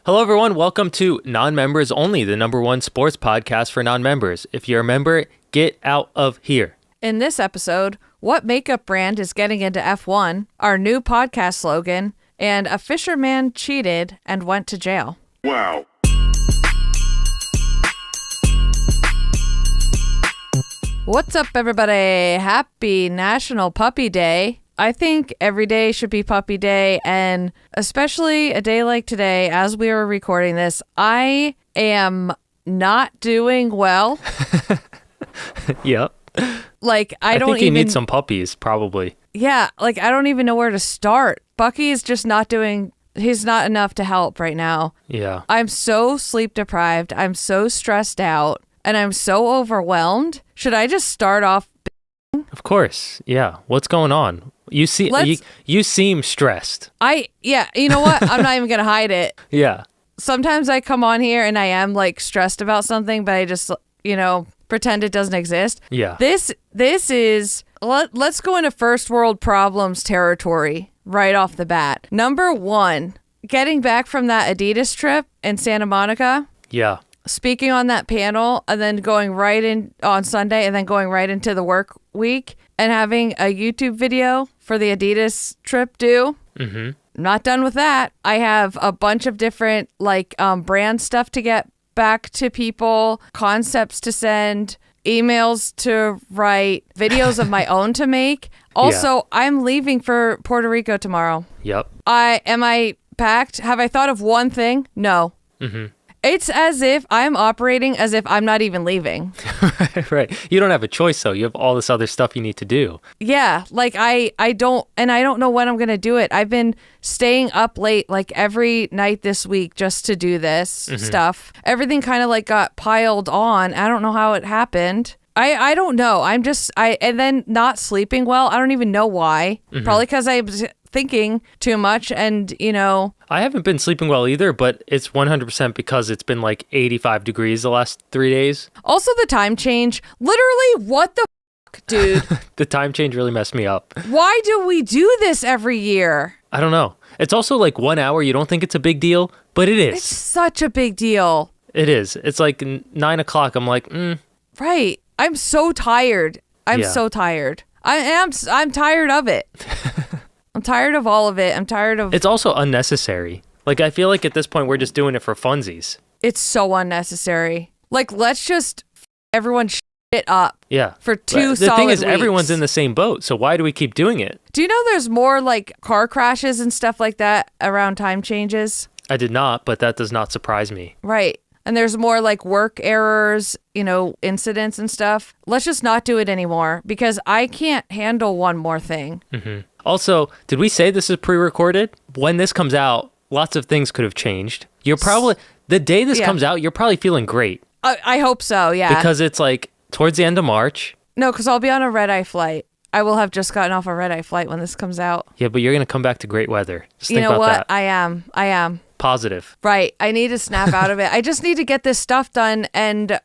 Hello, everyone. Welcome to Non-Members Only, the number one sports podcast for non-members. If you're a member, get out of here. In this episode, what makeup brand is getting into F1, our new podcast slogan, and a fisherman cheated and went to jail. Wow. What's up, everybody? Happy National Puppy Day. I think every day should be Puppy Day, and especially a day like today, as we are recording this, I am not doing well. Yep. Like, I think you need some puppies, probably. Yeah, like, I don't even know where to start. Bucky is just not doing... He's not enough to help right now. Yeah. I'm so sleep deprived. I'm so stressed out, and I'm so overwhelmed. Should I just start off? Of course. Yeah. What's going on? You seem stressed. You know what? I'm not even going to hide it. Yeah. Sometimes I come on here and I am like stressed about something, but I just, pretend it doesn't exist. Yeah. This is, let's go into first world problems territory right off the bat. Number one, getting back from that Adidas trip in Santa Monica. Yeah. Speaking on that panel and then going right in on Sunday and then going right into the work week and having a YouTube video for the Adidas trip due. Mm-hmm. Not done with that. I have a bunch of different brand stuff to get back to people, concepts to send, emails to write, videos of my own to make. Also, I'm leaving for Puerto Rico tomorrow. Yep. Am I packed? Have I thought of one thing? No. Mm-hmm. It's as if I'm operating as if I'm not even leaving. Right. You don't have a choice, though. You have all this other stuff you need to do. Yeah. Like I don't know when I'm going to do it. I've been staying up late like every night this week just to do this stuff. Everything kind of got piled on. I don't know how it happened. I don't know. And then not sleeping well. I don't even know why. Mm-hmm. Probably because I was thinking too much and, I haven't been sleeping well either, but it's 100% because it's been 85 degrees the last 3 days. Also the time change. Literally, what the fuck, dude? The time change really messed me up. Why do we do this every year? I don't know. It's also 1 hour. You don't think it's a big deal, but it is. It's such a big deal. It is. It's 9 o'clock. I'm like, Right. I'm so tired. So tired. I'm tired of it. I'm tired of all of it. I'm tired of... It's also unnecessary. I feel like at this point, we're just doing it for funsies. It's so unnecessary. Let's just everyone shit up. Yeah. For two solid The thing is, weeks. everyone's in the same boat, so why do we keep doing it? Do you know there's more car crashes and stuff like that around time changes? I did not, but that does not surprise me. Right. And there's more work errors, incidents and stuff. Let's just not do it anymore because I can't handle one more thing. Mm-hmm. Also, did we say this is pre-recorded? When this comes out, lots of things could have changed. You're probably, the day this comes out, you're probably feeling great. I hope so, yeah. Because it's towards the end of March. No, because I'll be on a red-eye flight. I will have just gotten off a red-eye flight when this comes out. Yeah, but you're going to come back to great weather. Just think about that. You know what? That. I am. Positive. Right. I need to snap out of it. I just need to get this stuff done and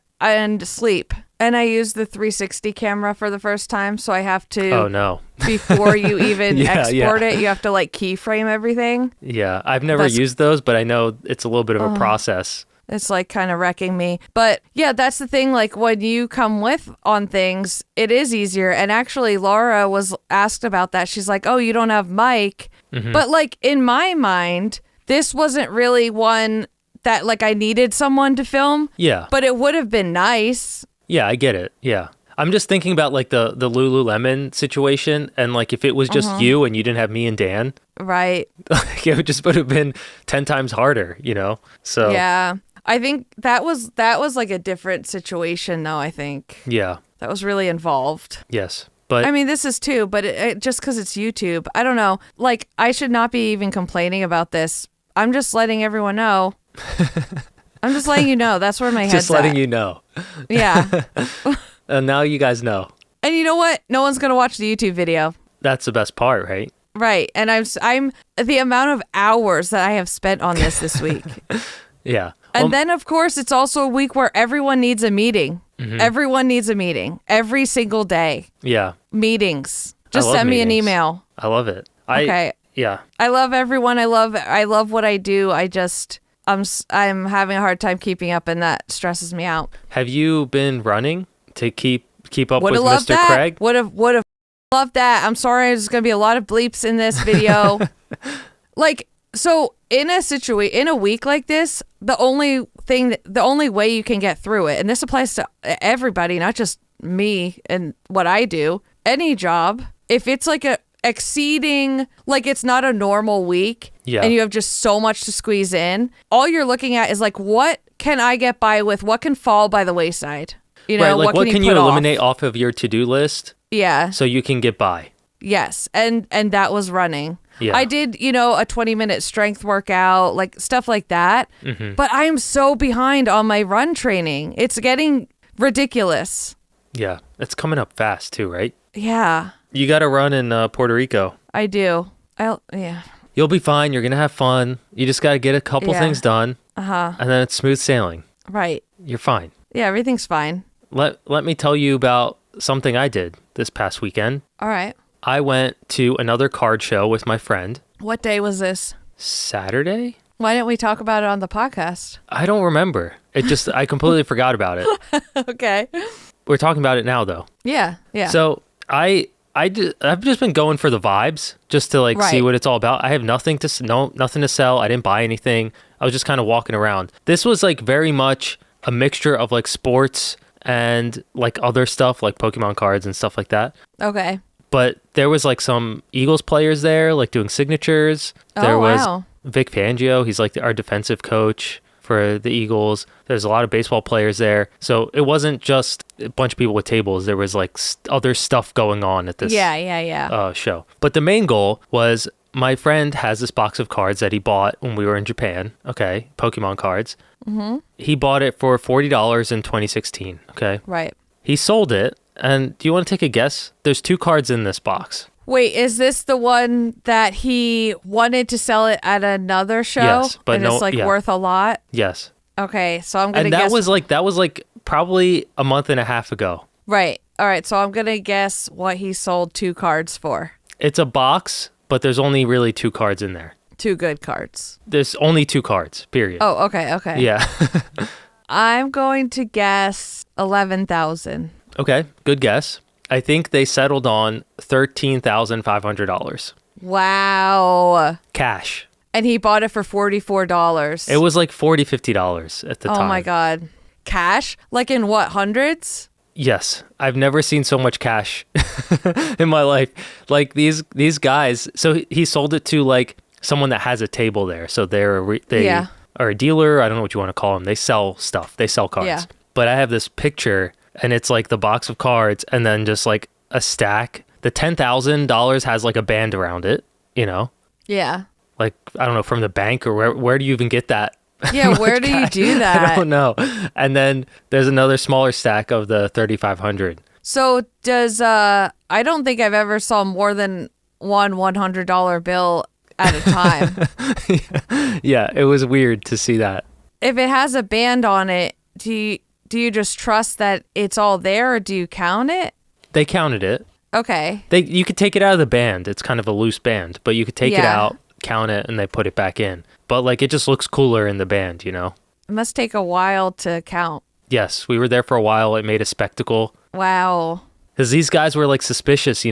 sleep. And I used the 360 camera for the first time, so I have to... Oh, no. Before you even export it, you have to keyframe everything. Yeah, I've never used those, but I know it's a little bit of a process. It's kind of wrecking me. But yeah, that's the thing. When you come with on things, it is easier. And actually, Laura was asked about that. She's like, oh, you don't have mic. Mm-hmm. But in my mind, this wasn't really one that I needed someone to film. Yeah. But it would have been nice. Yeah, I get it. Yeah. I'm just thinking about the Lululemon situation and if it was just you and you didn't have me and Dan. Right. It would have been 10 times harder, So yeah. I think that was a different situation though, I think. Yeah. That was really involved. Yes. But I mean, this is too, but it just because it's YouTube. I don't know. I should not be even complaining about this. I'm just letting everyone know. I'm just letting you know. That's where my head's at. Just letting you know. Yeah. And now you guys know. And you know what? No one's going to watch the YouTube video. That's the best part, right? Right. And I'm the amount of hours that I have spent on this week. Yeah. And then, of course, it's also a week where everyone needs a meeting. Mm-hmm. Everyone needs a meeting every single day. Yeah. Meetings. Just send me an email. I love it. Okay. Yeah. I love everyone. I love what I do. I'm having a hard time keeping up, and that stresses me out. Have you been running to keep up Would've with loved Mr. that. Craig? Would have loved that. I'm sorry, there's gonna be a lot of bleeps in this video. Like, so in a week like this, the only way you can get through it, and this applies to everybody, not just me and what I do, any job, if it's like exceeding, like it's not a normal week, and you have just so much to squeeze in, all you're looking at is like, what can I get by with? What can fall by the wayside? You know, right, like what can you put eliminate off of your to-do list? Yeah. So you can get by. Yes. And that was running. Yeah. I did, a 20-minute strength workout, like stuff like that. Mm-hmm. But I am so behind on my run training. It's getting ridiculous. Yeah. It's coming up fast too, right? Yeah. You got to run in Puerto Rico. I do. Yeah. You'll be fine. You're going to have fun. You just got to get a couple things done. Uh-huh. And then it's smooth sailing. Right. You're fine. Yeah, everything's fine. Let me tell you about something I did this past weekend. All right. I went to another card show with my friend. What day was this? Saturday? Why didn't we talk about it on the podcast? I don't remember. I completely forgot about it. Okay. We're talking about it now, though. Yeah. So I've just been going for the vibes, just to see what it's all about. I have nothing to sell. I didn't buy anything. I was just kind of walking around. This was very much a mixture of sports and other stuff, like Pokemon cards and stuff like that. Okay. But there was some Eagles players there, doing signatures. There was Vic Fangio. He's our defensive coach for the Eagles. There's a lot of baseball players there. So it wasn't just a bunch of people with tables. There was other stuff going on at this show. But the main goal was, my friend has this box of cards that he bought when we were in Japan. Okay. Pokemon cards. Mm-hmm. He bought it for $40 in 2016. Okay. Right. He sold it. And do you want to take a guess? There's 2 cards in this box. Wait, is this the one that he wanted to sell it at another show? Yes, but and it's worth a lot? Yes. Okay, so I'm gonna guess. And that was probably a month and a half ago. Right. All right, so I'm gonna guess what he sold 2 cards for. It's a box, but there's only really 2 cards in there. 2 good cards. There's only 2 cards, period. Oh, okay. Yeah. I'm going to guess 11,000. Okay, good guess. I think they settled on $13,500. Wow. Cash. And he bought it for $44. It was $40, $50 at the time. Oh my God. Cash? In what, hundreds? Yes. I've never seen so much cash in my life. These guys, so he sold it to someone that has a table there. So they are a dealer. I don't know what you want to call them. They sell stuff. They sell cards. Yeah. But I have this picture, and it's the box of cards, and then just a stack. The $10,000 has a band around it, Yeah. I don't know, from the bank, or where do you even get that? Yeah, where do you do that? I don't know. And then there's another smaller stack of the 3,500. So does I don't think I've ever saw more than one $100 bill at a time. Yeah, it was weird to see that. If it has a band on it, do you just trust that it's all there, or do you count it? They counted it. Okay. You could take it out of the band. It's kind of a loose band, but you could take it out, count it, and they put it back in. But it just looks cooler in the band, It must take a while to count. Yes, we were there for a while. It made a spectacle. Wow. Because these guys were suspicious,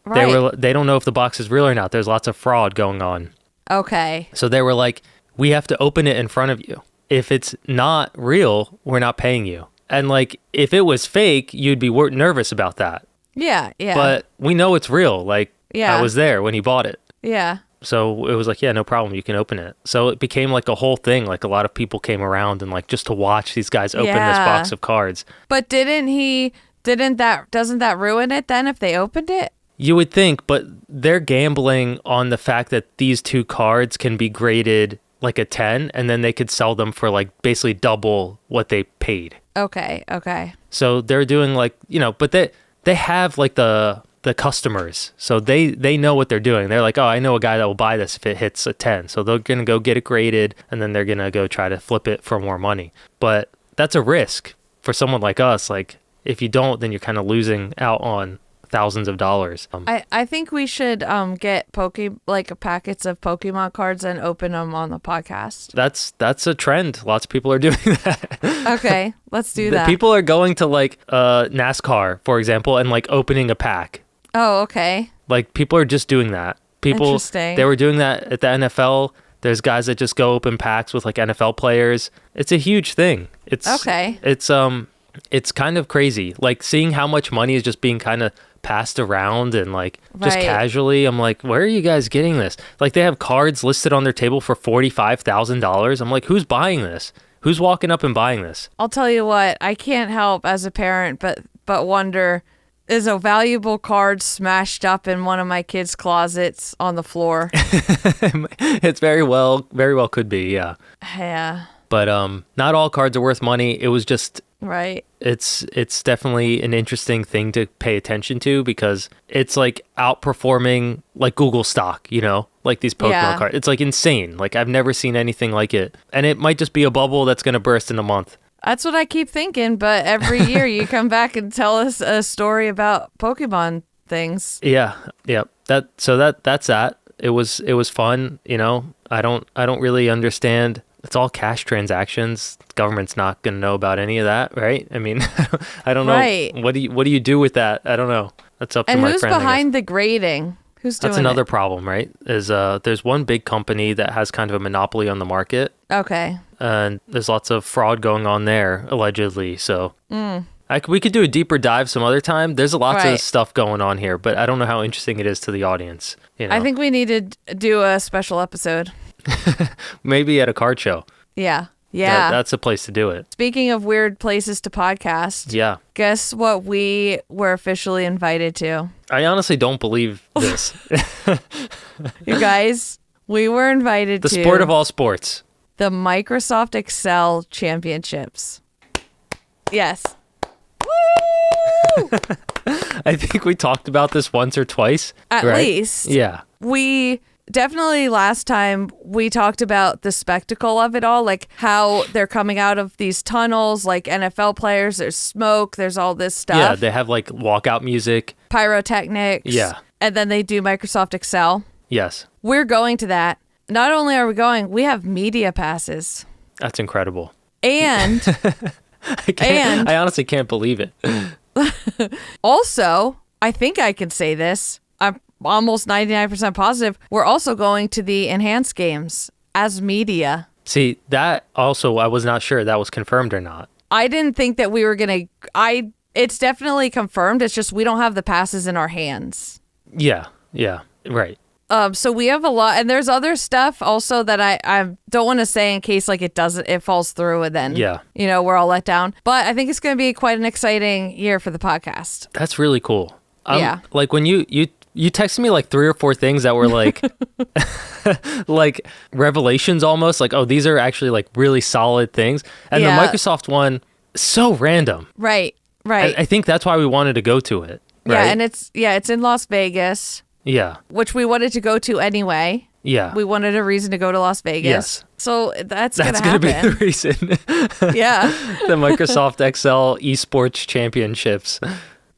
Right. They don't know if the box is real or not. There's lots of fraud going on. Okay. So they were we have to open it in front of you. If it's not real, we're not paying you. And if it was fake, you'd be nervous about that. Yeah. But we know it's real. I was there when he bought it. Yeah. So it was yeah, no problem. You can open it. So it became a whole thing. A lot of people came around and just to watch these guys open this box of cards. But doesn't that ruin it then if they opened it? You would think, but they're gambling on the fact that these 2 cards can be graded a 10, and then they could sell them for basically double what they paid. Okay. So they're doing but they have the customers, so they know what they're doing. They're oh, I know a guy that will buy this if it hits a 10. So they're gonna go get it graded, and then they're gonna go try to flip it for more money. But that's a risk for someone like us. If you don't, then you're kind of losing out on thousands of dollars. I think we should get packets of Pokemon cards and open them on the podcast. That's a trend. Lots of people are doing that. Okay, let's do that. People are going to like NASCAR, for example, and like opening a pack. Oh, okay. Like people are just doing that. Interesting. They were doing that at the NFL. There's guys that just go open packs with like NFL players. It's a huge thing. It's kind of crazy. Like seeing how much money is just being kind of passed around and like just casually. I'm like, where are you guys getting this? Like they have cards listed on their table for $45,000. I'm like, who's buying this? Who's walking up and buying this? I'll tell you what, I can't help as a parent but wonder, is a valuable card smashed up in one of my kids' closets on the floor? It's very well could be, yeah. Yeah. But not all cards are worth money. It was just right. It's definitely an interesting thing to pay attention to because it's like outperforming like Google stock, you know, like these Pokemon cards. It's like insane. Like I've never seen anything like it. And it might just be a bubble that's going to burst in a month. That's what I keep thinking, but every year you come back and tell us a story about Pokemon things. Yeah. That's that. It was fun, you know. I don't really understand. It's all cash transactions. The government's not going to know about any of that, right? I mean, I don't know. Right. What do you do with that? I don't know. That's up to my friend. And who's behind the grading? Who's doing That's another it? problem, right? Is there's one big company that has kind of a monopoly on the market. Okay. And there's lots of fraud going on there, allegedly. So we could do a deeper dive some other time. There's lots of stuff going on here, but I don't know how interesting it is to the audience. You know? I think we need to do a special episode. Maybe at a card show. Yeah. That's a place to do it. Speaking of weird places to podcast. Yeah. Guess what we were officially invited to? I honestly don't believe this. You guys, we were invited to the sport of all sports. The Microsoft Excel Championships. Yes. Woo! I think we talked about this once or twice. At least. Yeah. We definitely last time we talked about the spectacle of it all, like how they're coming out of these tunnels, like NFL players, there's smoke, there's all this stuff. Yeah, they have like walkout music. Pyrotechnics. Yeah. And then they do Microsoft Excel. Yes. We're going to that. Not only are we going, we have media passes. That's incredible. And I honestly can't believe it. Also, I think I can say this. I'm almost 99% positive. We're also going to the enhanced games as media. See, that also, I was not sure that was confirmed or not. I didn't think that we were going to... It's definitely confirmed. It's just we don't have the passes in our hands. Yeah, right. So we have a lot, and there's other stuff also that I don't want to say in case like it falls through and then we're all let down. But I think it's going to be quite an exciting year for the podcast. That's really cool. Yeah. Like when you texted me like 3 or 4 things that were like like revelations almost, like, oh, these are actually like really solid things. And the Microsoft one, so random. Right. I think that's why we wanted to go to it. Right? Yeah, and it's in Las Vegas. Yeah. Which we wanted to go to anyway. Yeah. We wanted a reason to go to Las Vegas. Yes. So that's going to happen. That's going to be the reason. Yeah. The Microsoft Excel esports championships.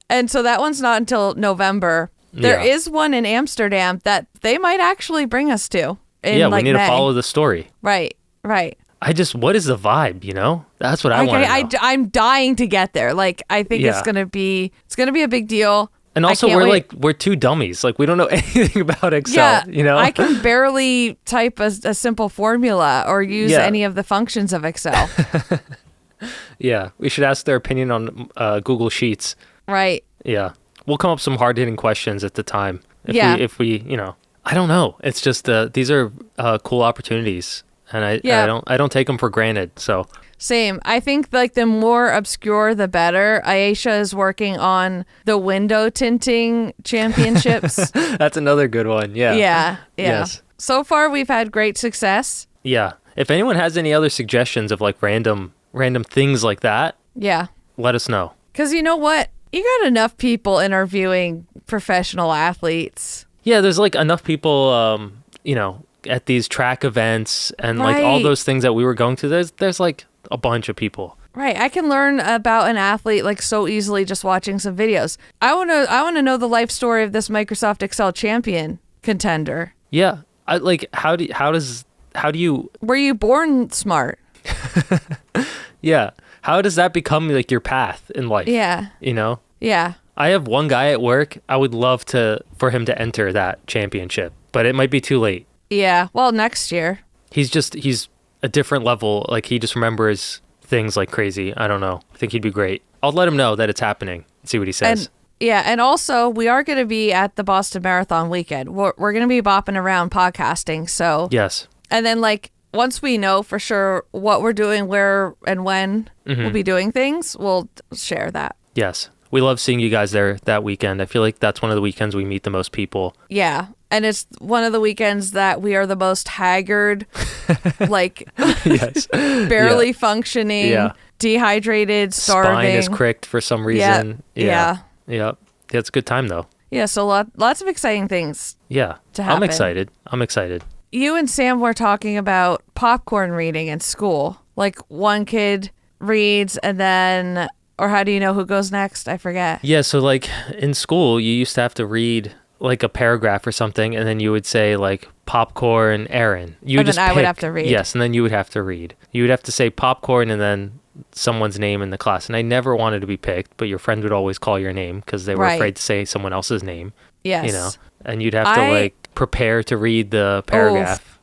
And so that one's not until November. There is one in Amsterdam that they might actually bring us to. We need to follow the story. Right. What is the vibe, you know? That's what I want to know. I'm dying to get there. Like, I think it's going to be a big deal. And also, we're two dummies. Like, we don't know anything about Excel, yeah, you know? I can barely type a simple formula or use any of the functions of Excel. Yeah, we should ask their opinion on Google Sheets. Right. Yeah. We'll come up with some hard-hitting questions at the time. If we, I don't know. It's just these are cool opportunities, and I don't take them for granted. So same. I think like the more obscure, the better. Aisha is working on the window tinting championships. That's another good one. Yeah. Yeah. Yes. So far, we've had great success. Yeah. If anyone has any other suggestions of like random things like that, let us know. Because you know what? You got enough people interviewing professional athletes. Yeah, there's like enough people, at these track events and like all those things that we were going to. There's like a bunch of people. Right. I can learn about an athlete like so easily just watching some videos. I want to know the life story of this Microsoft Excel champion contender. Yeah. How do you Were you born smart? Yeah. How does that become like your path in life? Yeah. You know? Yeah. I have one guy at work. I would love for him to enter that championship, but it might be too late. Yeah. Well, next year. He's a different level. Like he just remembers things like crazy. I don't know. I think he'd be great. I'll let him know that it's happening. See what he says. And also we are going to be at the Boston Marathon weekend. We're going to be bopping around podcasting. So yes. And then like once we know for sure what we're doing, where and when we'll be doing things, we'll share that. Yes. We love seeing you guys there that weekend. I feel like that's one of the weekends we meet the most people. Yeah. And it's one of the weekends that we are the most haggard, like yes. barely functioning, dehydrated, starving. Spine is cricked for some reason. Yeah. It's a good time though. Yeah. So lots of exciting things. Yeah. To happen. I'm excited. You and Sam were talking about popcorn reading in school. Like one kid reads and then, or how do you know who goes next? I forget. Yeah. So like in school, you used to have to read like a paragraph or something, and then you would say like popcorn, Erin. I would have to read. Yes, and then you would have to read. You would have to say popcorn and then someone's name in the class. And I never wanted to be picked, but your friend would always call your name because they were afraid to say someone else's name. Yes. You know, and you'd have to like prepare to read the paragraph.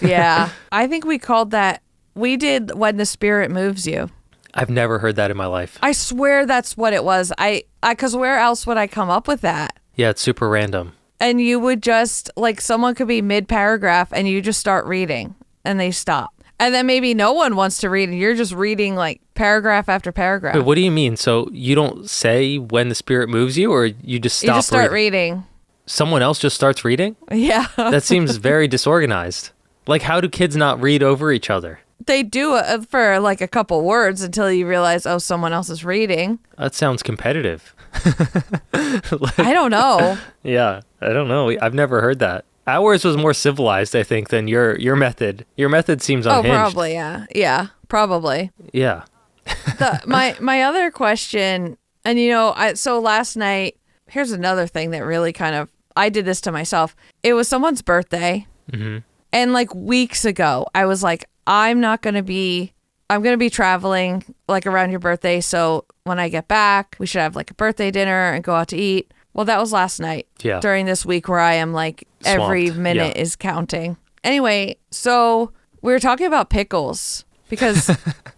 Yeah. I think we called that, we did When the Spirit Moves You. I've never heard that in my life. I swear that's what it was. Because where else would I come up with that? Yeah, it's super random. And you would just, like, someone could be mid-paragraph and you just start reading and they stop. And then maybe no one wants to read and you're just reading, like, paragraph after paragraph. Wait, what do you mean? So you don't say when the spirit moves you, or you just stop reading? You just start reading. Someone else just starts reading? Yeah. That seems very disorganized. Like, how do kids not read over each other? They do it for, like, a couple words until you realize, oh, someone else is reading. That sounds competitive. I don't know. Yeah, I don't know. I've never heard that. Ours was more civilized, I think, than your method. Your method seems unhinged. Oh, probably, yeah. Yeah, probably. Yeah. My other question, and so last night, here's another thing that really kind of, I did this to myself. It was someone's birthday. Mm-hmm. And like weeks ago, I was like, I'm going to be traveling like around your birthday. So when I get back, we should have like a birthday dinner and go out to eat. Well, that was last night. Yeah. During this week where I am like Swamped. Every minute is counting. Anyway, so we were talking about pickles because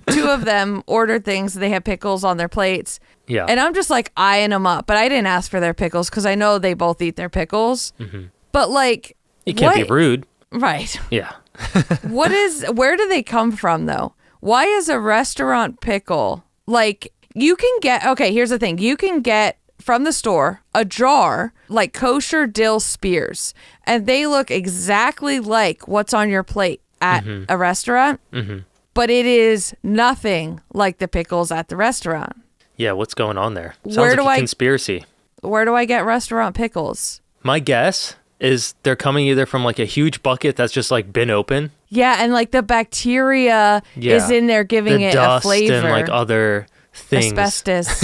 two of them ordered things. They had pickles on their plates. Yeah. And I'm just like eyeing them up, but I didn't ask for their pickles because I know they both eat their pickles. Mm-hmm. But like, you can't be rude. Right. Yeah. Where do they come from though? Why is a restaurant pickle like here's the thing. You can get from the store a jar like kosher dill spears and they look exactly like what's on your plate at a restaurant, but it is nothing like the pickles at the restaurant. Yeah, what's going on there? Sounds like a conspiracy. Where do I get restaurant pickles? My guess is they're coming either from like a huge bucket that's just like been open. Yeah, and like the bacteria is in there giving it a flavor. And like other things. Asbestos.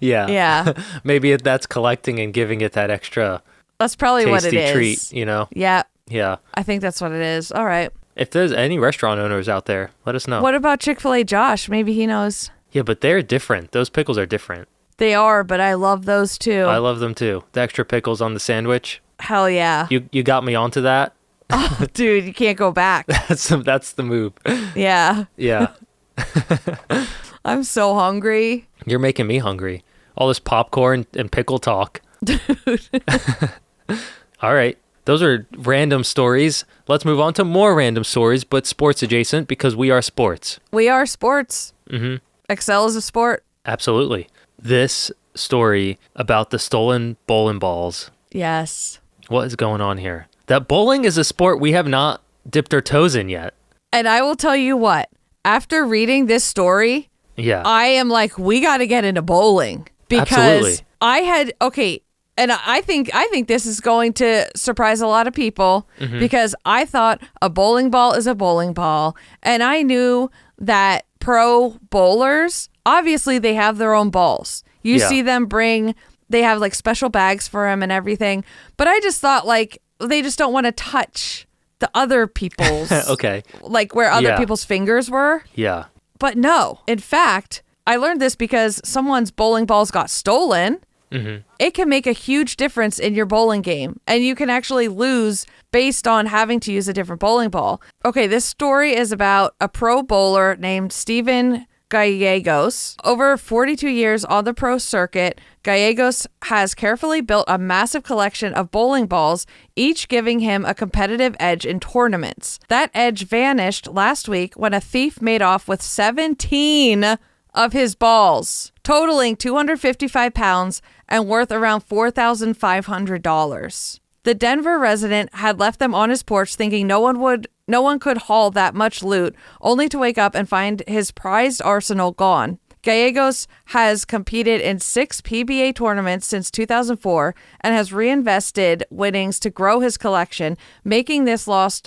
Yeah. Maybe that's collecting and giving it that extra. That's probably what it is. Treat, you know? Yeah. Yeah. I think that's what it is. All right. If there's any restaurant owners out there, let us know. What about Chick-fil-A Josh? Maybe he knows. Yeah, but they're different. Those pickles are different. They are, but I love those too. I love them too. The extra pickles on the sandwich. Hell yeah. You got me onto that. Oh, dude, you can't go back. That's the move. Yeah. Yeah. I'm so hungry. You're making me hungry. All this popcorn and pickle talk. Dude. All right. Those are random stories. Let's move on to more random stories, but sports adjacent because we are sports. We are sports. Mm-hmm. Excel is a sport. Absolutely. This story about the stolen bowling balls. Yes. What is going on here? That bowling is a sport we have not dipped our toes in yet. And I will tell you what, after reading this story, I am like, we got to get into bowling because and I think this is going to surprise a lot of people because I thought a bowling ball is a bowling ball. And I knew that pro bowlers, obviously they have their own balls. You see them they have like special bags for them and everything. But I just thought like they just don't want to touch the other people's, okay, like where other people's fingers were. Yeah. But no, in fact, I learned this because someone's bowling balls got stolen. Mm-hmm. It can make a huge difference in your bowling game, and you can actually lose based on having to use a different bowling ball. Okay, this story is about a pro bowler named Steven Gallegos. Over 42 years on the pro circuit, Gallegos has carefully built a massive collection of bowling balls, each giving him a competitive edge in tournaments. That edge vanished last week when a thief made off with 17 of his balls, totaling 255 pounds and worth around $4,500. The Denver resident had left them on his porch thinking no one could haul that much loot, only to wake up and find his prized arsenal gone. Gallegos has competed in 6 PBA tournaments since 2004 and has reinvested winnings to grow his collection, making this loss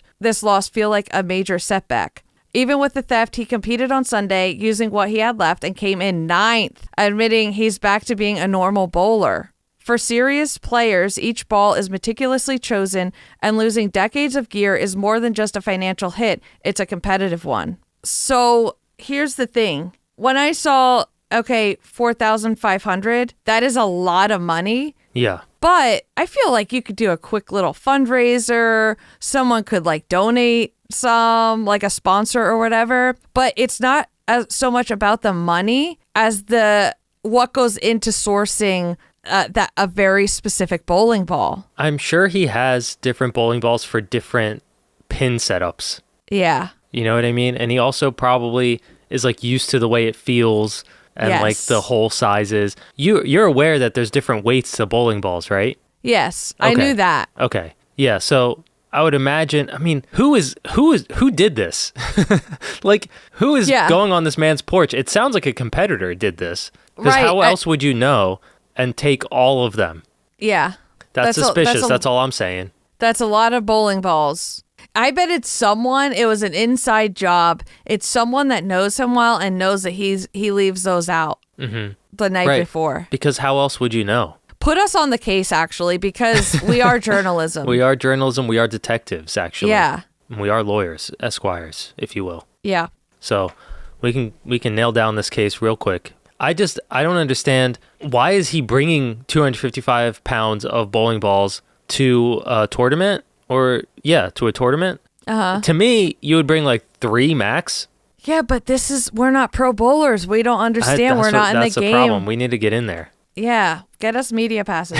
feel like a major setback. Even with the theft, he competed on Sunday using what he had left and came in 9th, admitting he's back to being a normal bowler. For serious players, each ball is meticulously chosen, and losing decades of gear is more than just a financial hit. It's a competitive one. So here's the thing. When I saw, $4,500, that is a lot of money. Yeah. But I feel like you could do a quick little fundraiser. Someone could like donate some, like a sponsor or whatever. But it's not so much about the money as what goes into sourcing a very specific bowling ball. I'm sure he has different bowling balls for different pin setups. Yeah. You know what I mean? And he also probably is like used to the way it feels and like the hole sizes. You're aware that there's different weights to bowling balls, right? Yes, okay. I knew that. Okay. Yeah, so I would imagine, I mean, who did this? Like, who is going on this man's porch? It sounds like a competitor did this. Because how else would you know and take all of them? Yeah. That's suspicious. That's all I'm saying. That's a lot of bowling balls. I bet it was an inside job. It's someone that knows him well and knows that he leaves those out the night before. Because how else would you know? Put us on the case, actually, because we are journalism. We are journalism. We are detectives, actually. Yeah. We are lawyers, esquires, if you will. Yeah. So we can nail down this case real quick. I don't understand, why is he bringing 255 pounds of bowling balls to a tournament? To a tournament? Uh-huh. To me, you would bring like 3 max. Yeah, but we're not pro bowlers. We don't understand. We're not in the game. That's the problem. We need to get in there. Yeah, get us media passes.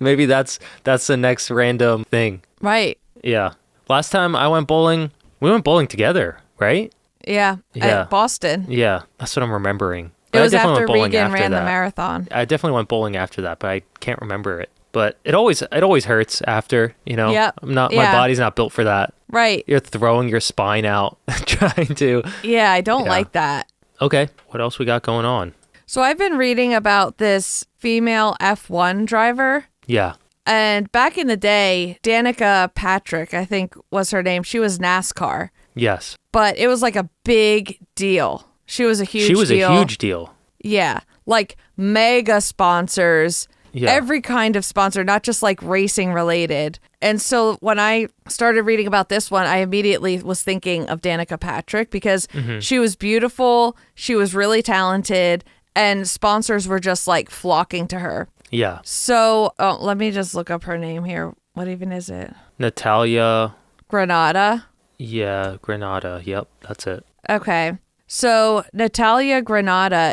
Maybe that's the next random thing. Right. Yeah. Last time I went bowling, we went bowling together, right? Yeah. At Boston. Yeah, that's what I'm remembering. It was after Regan ran the marathon. I definitely went bowling after that, but I can't remember it. But it always hurts after, you know. Yep. My body's not built for that. Right. You're throwing your spine out trying to. Yeah, I don't like that. Okay. What else we got going on? So I've been reading about this female F1 driver. Yeah. And back in the day, Danica Patrick, I think was her name. She was NASCAR. Yes. But it was like a big deal. She was a huge deal. She was a huge deal. Yeah. Like mega sponsors. Yeah. Every kind of sponsor, not just like racing related. And so when I started reading about this one, I immediately was thinking of Danica Patrick because she was beautiful, she was really talented, and sponsors were just like flocking to her. Yeah. So let me just look up her name here. What even is it? Natalia Granada. Yeah, Granada. Yep, that's it. Okay. So Natalia Granada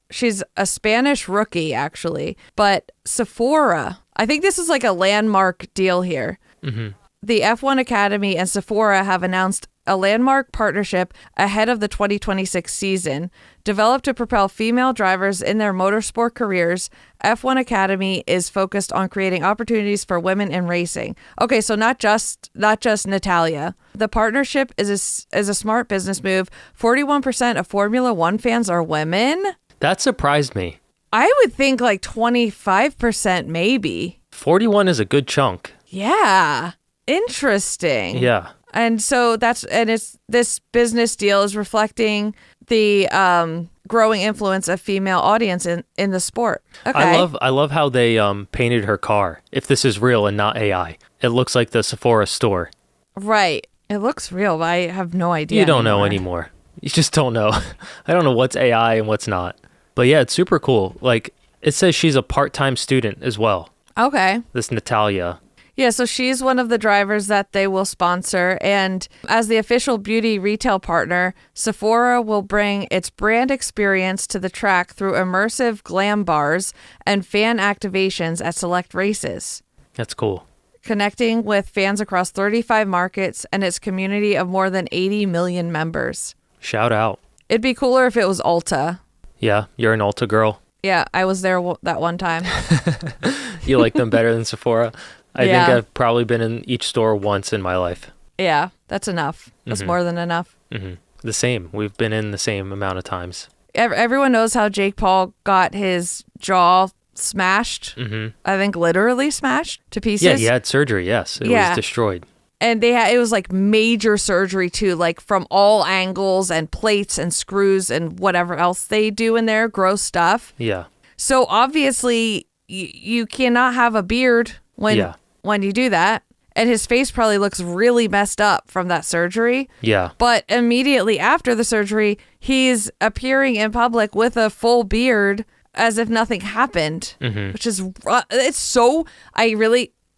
she's a Spanish rookie, actually. But Sephora, I think this is like a landmark deal here. Mm-hmm. The F1 Academy and Sephora have announced a landmark partnership ahead of the 2026 season. Developed to propel female drivers in their motorsport careers, F1 Academy is focused on creating opportunities for women in racing. Okay, so not just Natalia. The partnership is a smart business move. 41% of Formula One fans are women. That surprised me. I would think like 25% maybe. 41 is a good chunk. Yeah. Interesting. Yeah. And so it's this business deal is reflecting the growing influence of female audience in the sport. Okay. I love how they painted her car. If this is real and not AI, it looks like the Sephora store. Right. It looks real, but I have no idea. You don't know anymore. You just don't know. I don't know what's AI and what's not. But yeah, it's super cool. Like, it says she's a part-time student as well. Okay. This Natalia. Yeah, so she's one of the drivers that they will sponsor. And as the official beauty retail partner, Sephora will bring its brand experience to the track through immersive glam bars and fan activations at select races. That's cool. Connecting with fans across 35 markets and its community of more than 80 million members. Shout out. It'd be cooler if it was Ulta. Yeah, you're an Ulta girl. Yeah, I was there that one time. You like them better than Sephora? I think I've probably been in each store once in my life. Yeah, that's enough. That's more than enough. Mm-hmm. The same. We've been in the same amount of times. Everyone knows how Jake Paul got his jaw smashed. Mm-hmm. I think literally smashed to pieces. Yeah, he had surgery, yes. It was destroyed. And it was like major surgery too, like from all angles and plates and screws and whatever else they do in there, gross stuff. Yeah. So obviously you cannot have a beard when you do that. And his face probably looks really messed up from that surgery. Yeah. But immediately after the surgery, he's appearing in public with a full beard as if nothing happened, which is, it's so,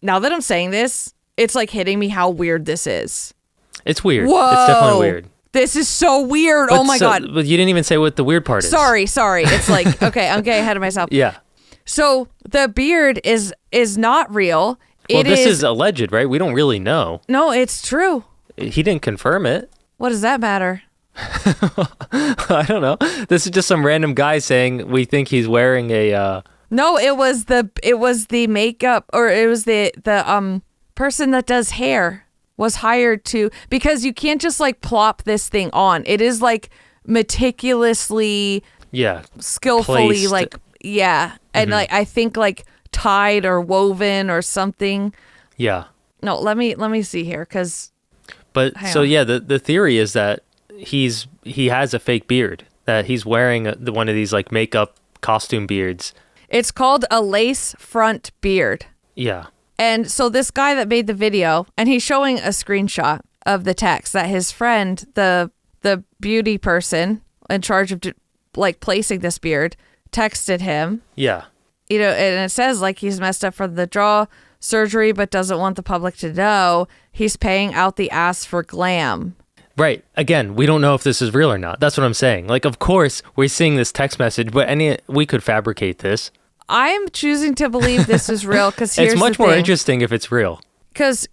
now that I'm saying this, it's like hitting me how weird this is. It's weird. Whoa. It's definitely weird. This is so weird. Oh my God. But you didn't even say what the weird part is. Sorry. It's like, okay, I'm getting ahead of myself. Yeah. So the beard is not real. Well, this is alleged, right? We don't really know. No, it's true. He didn't confirm it. What does that matter? I don't know. This is just some random guy saying we think he's wearing a... No, it was the makeup, or it was the person that does hair was hired to, because you can't just like plop this thing on. It is like meticulously, skillfully placed. And like I think like tied or woven or something. Yeah. No, let me see here, because. But so the theory is that he has a fake beard, that he's wearing one of these like makeup costume beards. It's called a lace front beard. Yeah. And so this guy that made the video, and he's showing a screenshot of the text that his friend, the beauty person in charge of like placing this beard, texted him. Yeah. You know, and it says like he's messed up for the jaw surgery, but doesn't want the public to know. He's paying out the ass for glam. Right. Again, we don't know if this is real or not. That's what I'm saying. Like, of course, we're seeing this text message, but we could fabricate this. I'm choosing to believe this is real because here's it's much more interesting if it's real. Because,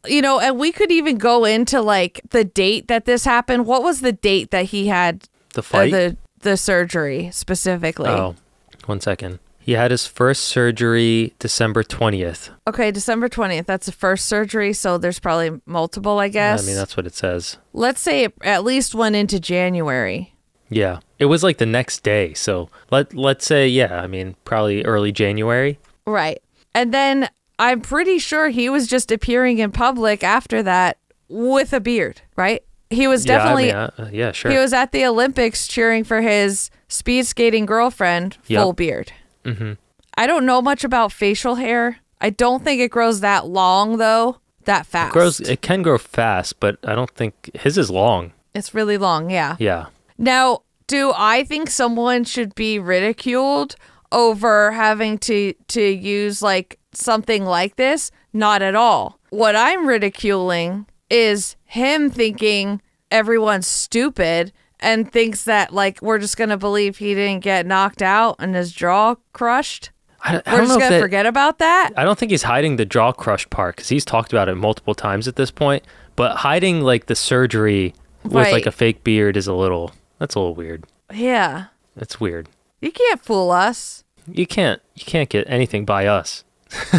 you know, and we could even go into like the date that this happened. What was the date that he had the fight? The surgery specifically? Oh, 1 second. He had his first surgery December 20th. Okay, December 20th. That's the first surgery, so there's probably multiple, I guess. I mean, that's what it says. Let's say it at least went into January. Yeah. It was like the next day, so let's say, I mean, probably early January. Right. And then I'm pretty sure he was just appearing in public after that with a beard, right? He was definitely... Yeah, sure. He was at the Olympics cheering for his speed skating girlfriend, full beard. Mm-hmm. I don't know much about facial hair. I don't think it grows that long, though, that fast. It can grow fast, but I don't think his is long. It's really long, yeah. Yeah. Now, do I think someone should be ridiculed over having to use like something like this? Not at all. What I'm ridiculing is him thinking everyone's stupid and thinks that like we're just going to believe he didn't get knocked out and his jaw crushed. We're just going to forget about that? I don't think he's hiding the jaw crushed part because he's talked about it multiple times at this point. But hiding like the surgery with like a fake beard is that's a little weird. Yeah. That's weird. You can't fool us. You can't get anything by us.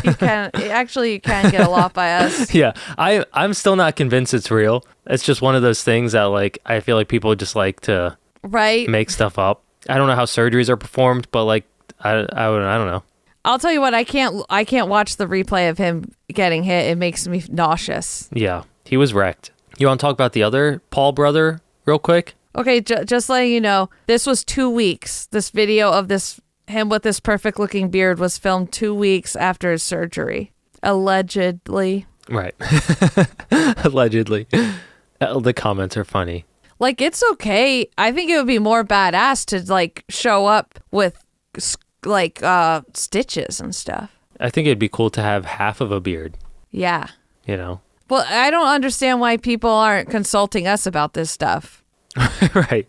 You can get a lot by us. Yeah. I'm still not convinced it's real. It's just one of those things that like I feel like people just like to make stuff up. I don't know how surgeries are performed, but like I don't know. I'll tell you what, I can't watch the replay of him getting hit. It makes me nauseous. Yeah. He was wrecked. You want to talk about the other Paul brother real quick? Okay, just letting you know, this was 2 weeks. This video of him with this perfect looking beard was filmed 2 weeks after his surgery. Allegedly. Right. Allegedly. The comments are funny. Like, it's okay. I think it would be more badass to, like, show up with, like, stitches and stuff. I think it'd be cool to have half of a beard. Yeah. You know? Well, I don't understand why people aren't consulting us about this stuff. Right.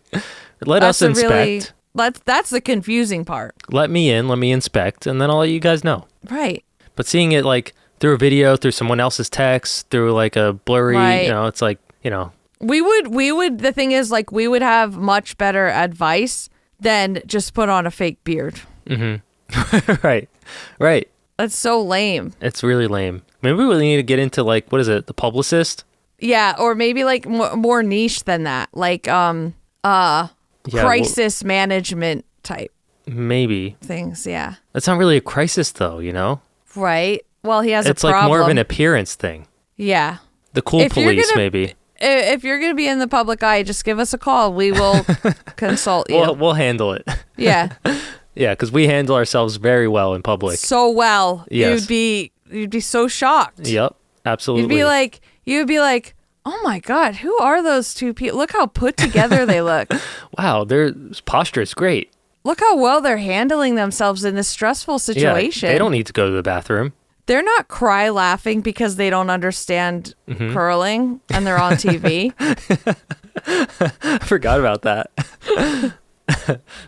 Let us inspect. That's the confusing part. Let me inspect, and then I'll let you guys know. Right. But seeing it, like, through a video, through someone else's text, through, like, a blurry, right. You know, it's like, you know. We would, the thing is, like, we would have much better advice than just put on a fake beard. Mm-hmm. Right. That's so lame. It's really lame. Maybe we really need to get into, like, what is it, the publicist? Yeah, or maybe, like, more niche than that. Like, crisis management type. Maybe. Things, yeah. That's not really a crisis, though, you know? Right. Well, he has a problem. It's like more of an appearance thing. Yeah. The cool police, maybe. If you're going to be in the public eye, just give us a call. We will consult you. We'll handle it. Yeah. Yeah, because we handle ourselves very well in public. So well. Yes. You'd be so shocked. Yep, absolutely. You'd be like, oh my God, who are those two people? Look how put together they look. Wow, their posture is great. Look how well they're handling themselves in this stressful situation. Yeah, they don't need to go to the bathroom. They're not cry laughing because they don't understand curling and they're on TV. I forgot about that.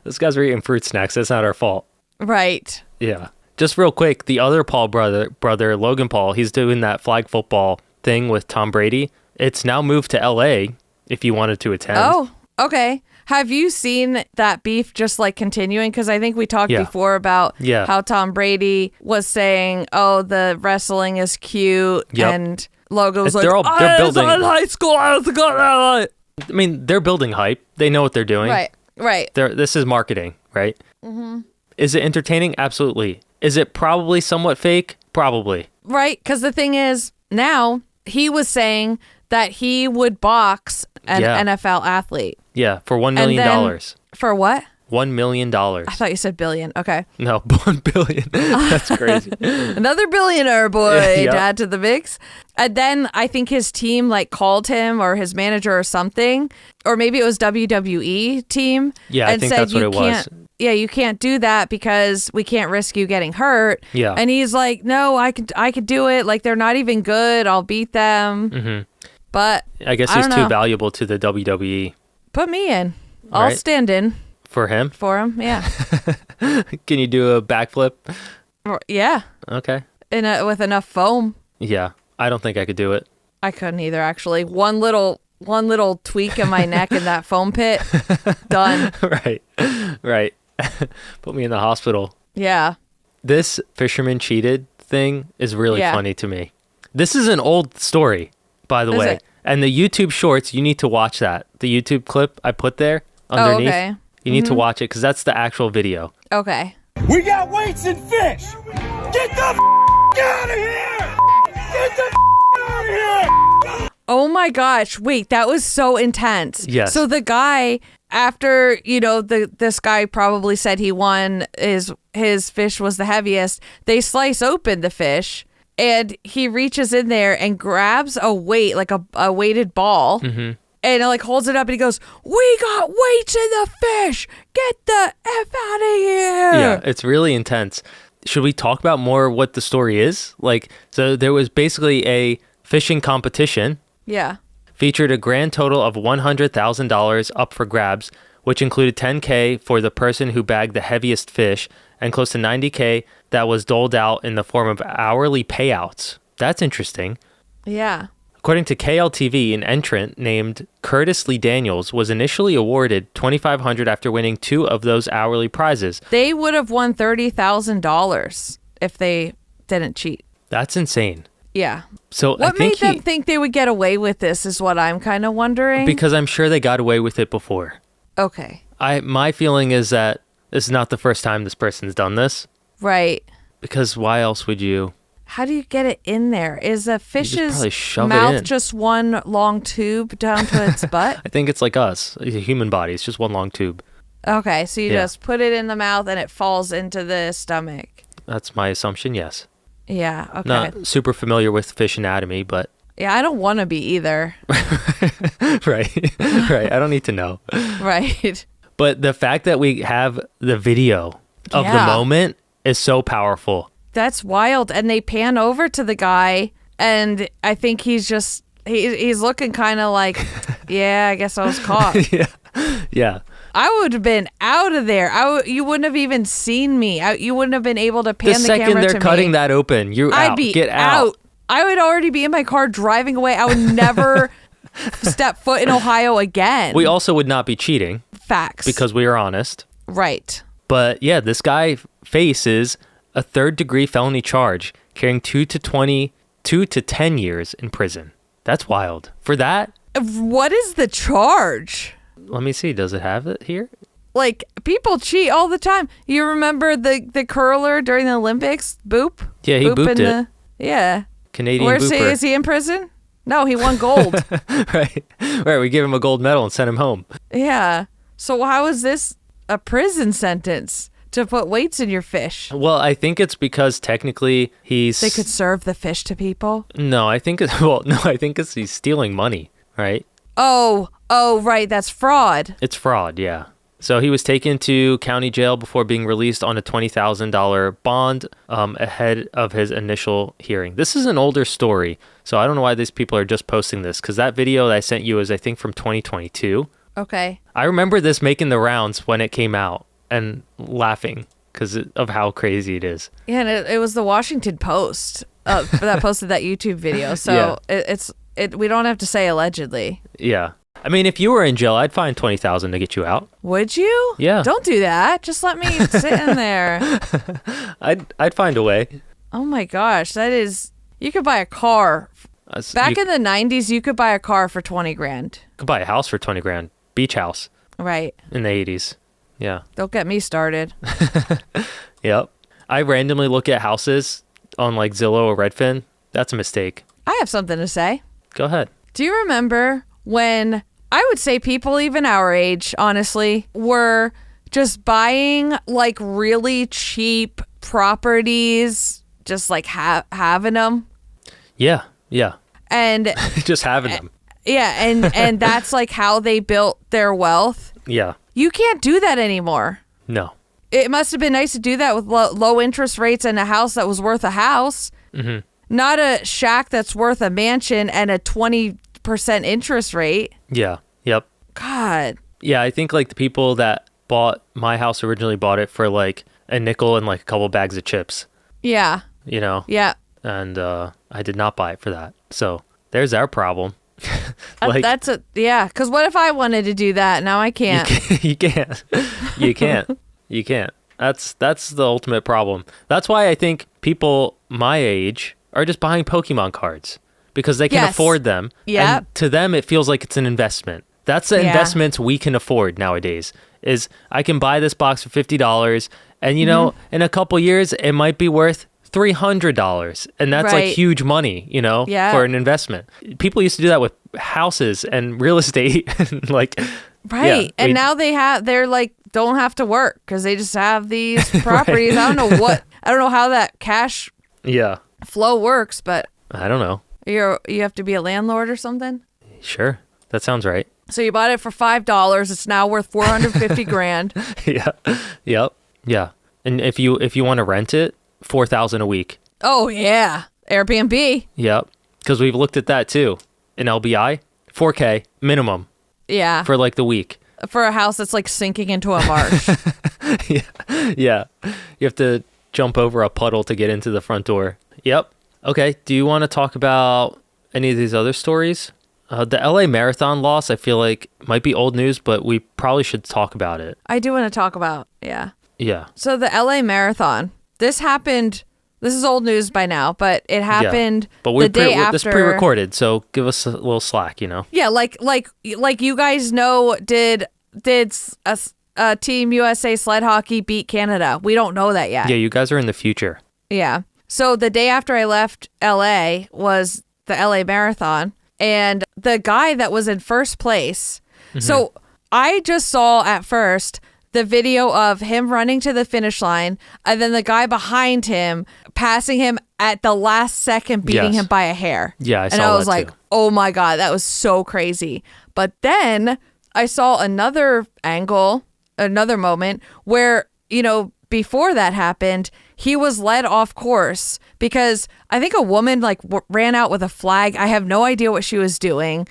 Those guys were eating fruit snacks. That's not our fault. Right. Yeah. Just real quick, the other Paul brother, Logan Paul, he's doing that flag football thing with Tom Brady. It's now moved to LA if you wanted to attend. Oh, okay. Have you seen that beef just like continuing? Because I think we talked before about how Tom Brady was saying, oh, the wrestling is cute. Yep. And Logan's like, they're building in high school. I mean, they're building hype. They know what they're doing. Right. This is marketing, right? Mm-hmm. Is it entertaining? Absolutely. Is it probably somewhat fake? Probably. Right. Because the thing is, now he was saying that he would box an NFL athlete. Yeah, for $1 million. For what? $1 million. I thought you said billion. Okay. No, $1 billion. That's crazy. Another billionaire boy to add to the mix. And then I think his team like called him or his manager or something, or maybe it was WWE team. Yeah, I think that's what it was. Yeah, you can't do that because we can't risk you getting hurt. Yeah. And he's like, no, I could do it. Like, they're not even good. I'll beat them. Mm-hmm. But I guess he's too valuable to the WWE. Put me in. I'll stand in. For him? For him, yeah. Can you do a backflip? Yeah. Okay. With enough foam. Yeah. I don't think I could do it. I couldn't either, actually. One little tweak in my neck in that foam pit. Done. Right. Put me in the hospital. Yeah. This fisherman cheated thing is really funny to me. This is an old story, by the way. And the YouTube shorts, you need to watch that. The YouTube clip I put there underneath. Oh, okay. You need to watch it because that's the actual video. Okay. We got weights and fish. Get the out of here. Get the out of here. Oh my gosh. Wait, that was so intense. Yes. So the guy, after, this guy probably said he won, his fish was the heaviest. They slice open the fish and he reaches in there and grabs a weight, like a weighted ball. Mm-hmm. And like holds it up and he goes, we got weights in the fish. Get the F out of here. Yeah, it's really intense. Should we talk about more what the story is? So there was basically a fishing competition. Yeah. Featured a grand total of $100,000 up for grabs, which included $10K for the person who bagged the heaviest fish and close to $90K that was doled out in the form of hourly payouts. That's interesting. Yeah. According to KLTV, an entrant named Curtis Lee Daniels was initially awarded $2,500 after winning 2 of those hourly prizes. They would have won $30,000 if they didn't cheat. That's insane. Yeah. So what made them think they would get away with this is what I'm kind of wondering. Because I'm sure they got away with it before. Okay. My feeling is that this is not the first time this person's done this. Right. Because why else would you? How do you get it in there? Is a fish's shove mouth it in. just one long tube down to its butt? I think it's like us, a human body. It's just one long tube. Okay, so you just put it in the mouth and it falls into the stomach. That's my assumption, yes. Yeah, okay. Not super familiar with fish anatomy, but... Yeah, I don't want to be either. Right. I don't need to know. Right. But the fact that we have the video of the moment is so powerful. That's wild. And they pan over to the guy, and I think he's just, he's looking kind of like, yeah, I guess I was caught. Yeah. I would have been out of there. You wouldn't have even seen me. You wouldn't have been able to pan the camera to me. The second they're cutting that open, I'd be Get out. I would already be in my car driving away. I would never step foot in Ohio again. We also would not be cheating. Facts. Because we are honest. Right. But yeah, this guy faces a 3rd-degree felony charge, carrying 2 to 10 years in prison. That's wild. For that? What is the charge? Let me see. Does it have it here? Like, people cheat all the time. You remember the curler during the Olympics? Boop? Yeah, he booped it. Yeah. Canadian Where's booper. Is he in prison? No, he won gold. Right. We gave him a gold medal and sent him home. Yeah. So how is this a prison sentence to put weights in your fish? Well, I think it's because technically They could serve the fish to people? No, I think it's he's stealing money, right? Oh, right. That's fraud. It's fraud, yeah. So he was taken to county jail before being released on a $20,000 bond ahead of his initial hearing. This is an older story, so I don't know why these people are just posting this, because that video that I sent you is, I think, from 2022. Okay. I remember this making the rounds when it came out and laughing because of how crazy it is. Yeah, and it was the Washington Post that posted that YouTube video, so we don't have to say allegedly. Yeah. I mean, if you were in jail, I'd find $20,000 to get you out. Would you? Yeah. Don't do that. Just let me sit in there. I'd find a way. Oh my gosh, that is. You could buy a car. Back in the 90s, you could buy a car for $20,000. You could buy a house for $20,000. Beach house. Right. In the 80s. Yeah. Don't get me started. Yep. I randomly look at houses on like Zillow or Redfin. That's a mistake. I have something to say. Go ahead. Do you remember when I would say people even our age, honestly, were just buying like really cheap properties, just like having them? Yeah. And just having them. Yeah, and that's like how they built their wealth. Yeah. You can't do that anymore. No. It must have been nice to do that with low interest rates and a house that was worth a house. Mm-hmm. Not a shack that's worth a mansion and a 20% interest rate. Yeah. Yep. God. Yeah, I think like the people that bought my house originally bought it for like a nickel and like a couple bags of chips. Yeah. You know? Yeah. And I did not buy it for that. So there's our problem. Because what if I wanted to do that? Now I can't. You can't. You can't. That's the ultimate problem. That's why I think people my age are just buying Pokemon cards because they can afford them. Yeah. And to them, it feels like it's an investment. That's the investments we can afford nowadays. Is I can buy this box for $50, and you know, in a couple years, it might be worth $300, and that's like huge money, you know, for an investment. People used to do that with houses and real estate, and like, and now they're like don't have to work because they just have these properties. I don't know how that cash flow works, but I don't know. You have to be a landlord or something. Sure, that sounds right. So you bought it for $5. It's now worth $450,000. Yeah. And if you want to rent it, $4,000 a week. Oh yeah, Airbnb. Yep, because we've looked at that too. In LBI, $4K minimum. Yeah. For like the week. For a house that's like sinking into a marsh. Yeah. You have to jump over a puddle to get into the front door. Yep. Okay. Do you want to talk about any of these other stories? The LA Marathon loss, I feel like might be old news, but we probably should talk about it. I do want to talk about, yeah. So the LA Marathon, this happened. This is old news by now, but it happened the day after. This pre-recorded, so give us a little slack, you know. Yeah, like you guys know, did a Team USA sled hockey beat Canada? We don't know that yet. Yeah, you guys are in the future. Yeah. So the day after I left LA was the LA Marathon, and the guy that was in first place. So I just saw at first the video of him running to the finish line, and then the guy behind him passing him at the last second, beating him by a hair. Yeah, I saw that. And I was like, oh my God, that was so crazy. But then I saw another angle, another moment where, before that happened, he was led off course because I think a woman ran out with a flag. I have no idea what she was doing.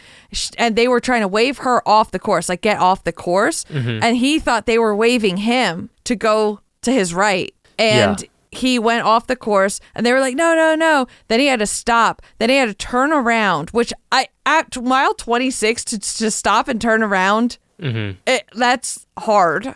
And they were trying to wave her off the course, get off the course. And he thought they were waving him to go to his right. And he went off the course and they were like, no, no, no. Then he had to stop. Then he had to turn around, which at mile 26 to stop and turn around, that's hard.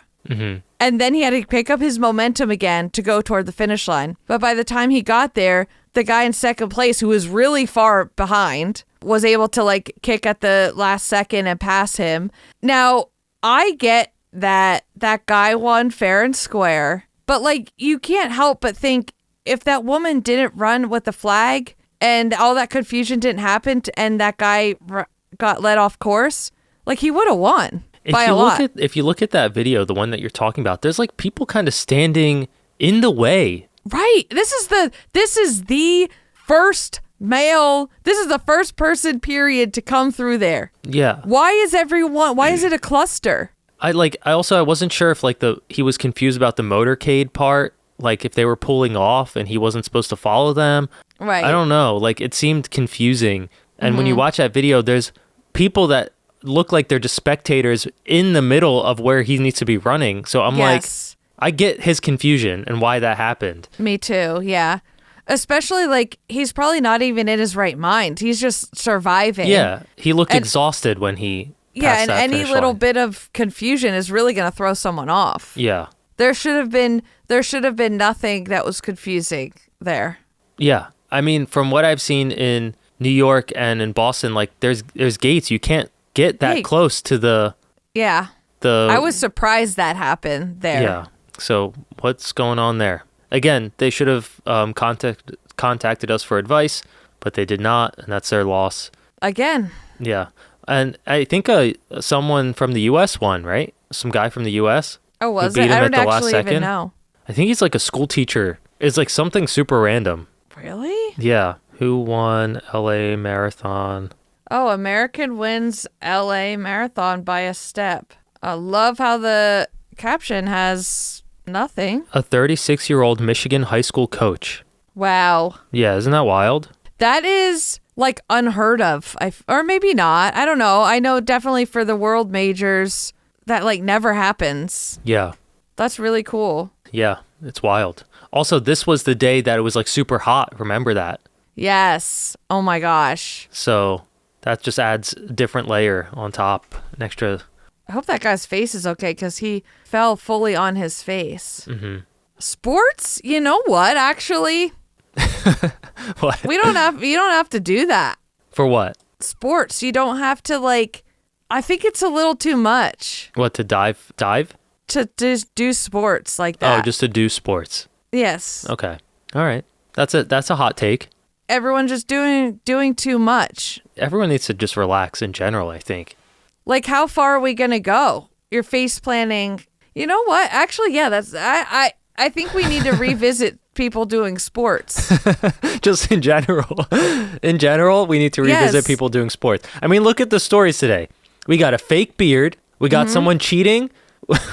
And then he had to pick up his momentum again to go toward the finish line. But by the time he got there, the guy in second place, who was really far behind, was able to kick at the last second and pass him. Now, I get that guy won fair and square, but you can't help but think if that woman didn't run with the flag and all that confusion didn't happen and that guy got let off course, he would have won. If you look at that video, the one that you're talking about, there's people kind of standing in the way. Right. This is the first male. This is the first person period to come through there. Yeah. Why is it a cluster? I wasn't sure if he was confused about the motorcade part, if they were pulling off and he wasn't supposed to follow them. Right. I don't know. It seemed confusing. And when you watch that video, there's people that look like they're just spectators in the middle of where he needs to be running. So I'm I get his confusion and why that happened. Me too. Yeah. Especially he's probably not even in his right mind. He's just surviving. Yeah. He looked exhausted when he passed that any little bit of confusion is really going to throw someone off. Yeah. There should have been nothing that was confusing there. Yeah. I mean, from what I've seen in New York and in Boston, there's gates. You can't get that close to the... Yeah. I was surprised that happened there. Yeah. So what's going on there? Again, they should have contacted us for advice, but they did not, and that's their loss. Again. Yeah. And I think someone from the U.S. won, right? Some guy from the U.S. Oh, was it? I don't actually even know. I think he's a school teacher. It's something super random. Really? Yeah. Who won LA Marathon? Oh, American wins LA Marathon by a step. I love how the caption has nothing. A 36-year-old Michigan high school coach. Wow. Yeah, isn't that wild? That is unheard of. Or maybe not. I don't know. I know definitely for the world majors that never happens. Yeah. That's really cool. Yeah, it's wild. Also, this was the day that it was super hot. Remember that? Yes. Oh my gosh. So that just adds a different layer on top. An extra. I hope that guy's face is okay because he fell fully on his face. Mm-hmm. Sports? You know what? Actually, what? You don't have to do that. For what? Sports. You don't have to I think it's a little too much. What, to dive? To just do sports like that. Oh, just to do sports. Yes. Okay. All right. That's a hot take. Everyone just doing too much. Everyone needs to just relax in general, I think. How far are we going to go? You're face planning. You know what? Actually, yeah, I think we need to revisit people doing sports. Just in general. In general, we need to revisit people doing sports. I mean, look at the stories today. We got a fake beard. We got someone cheating